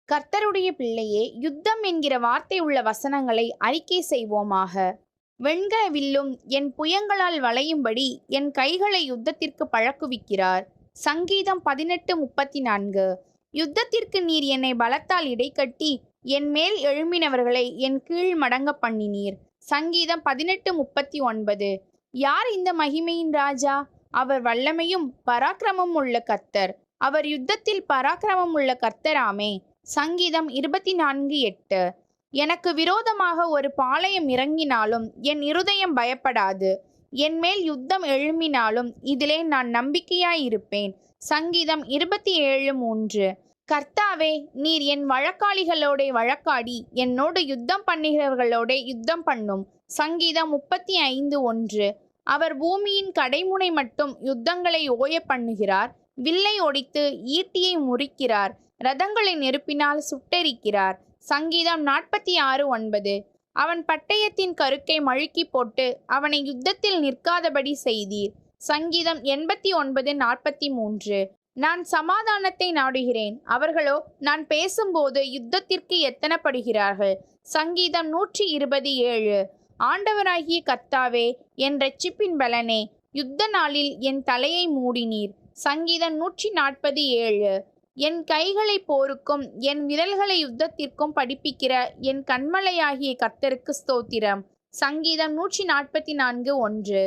கர்த்தருடைய பிள்ளையே, யுத்தம் என்கிற வார்த்தை உள்ள வசனங்களை அறிக்கை செய்வோமாக. வெண்கல வில்லும் என் புயங்களால் வளையும்படி என் கைகளை யுத்தத்திற்கு பழக்குவிக்கிறார். சங்கீதம் 18:34. யுத்தத்திற்கு நீர் என்னை பலத்தால் இடைக்கட்டி என் மேல் எழும்பினவர்களை என் கீழ் மடங்க பண்ணினீர். சங்கீதம் 18:39. யார் இந்த மகிமையின் ராஜா? அவர் வல்லமையும் பராக்கிரமும் உள்ள கர்த்தர். அவர் யுத்தத்தில் பராக்கிரமம் உள்ள கர்த்தராமே. சங்கீதம் 24:8. எனக்கு விரோதமாக ஒரு பாளையம் இறங்கினாலும் என் இருதயம் பயப்படாது. என் மேல் யுத்தம் எழும்பினாலும் இதிலே நான் நம்பிக்கையாயிருப்பேன். சங்கீதம் 27:3. கர்த்தாவே, நீர் என் வழக்காளிகளோட வழக்காடி என்னோடு யுத்தம் பண்ணுகிறவர்களோட யுத்தம் பண்ணும். சங்கீதம் 35:1. அவர் பூமியின் கடைமுனை மட்டும் யுத்தங்களை ஓய பண்ணுகிறார். வில்லை ஒடித்து ஈட்டியை முறிக்கிறார். ரதங்களை நெருப்பினால் சுட்டெரிக்கிறார். சங்கீதம் 46:9. அவன் பட்டயத்தின் கருக்கை மழுக்கி போட்டு அவனை யுத்தத்தில் நிற்காதபடி செய்தீர். சங்கீதம் 89:43. நான் சமாதானத்தை நாடுகிறேன், அவர்களோ நான் பேசும்போது யுத்தத்திற்கு எத்தனப்படுகிறார்கள். சங்கீதம் 127. ஆண்டவராகிய கர்த்தாவே, என் இரட்சிப்பின் பலனே, யுத்த நாளில் என் தலையை மூடினீர். சங்கீதம் 147. என் கைகளை போருக்கும் என் விரல்களை யுத்தத்திற்கும் படிப்பிக்கிற என் கண்மலையாகிய கர்த்தருக்கு ஸ்தோத்திரம். சங்கீதம் 144:1.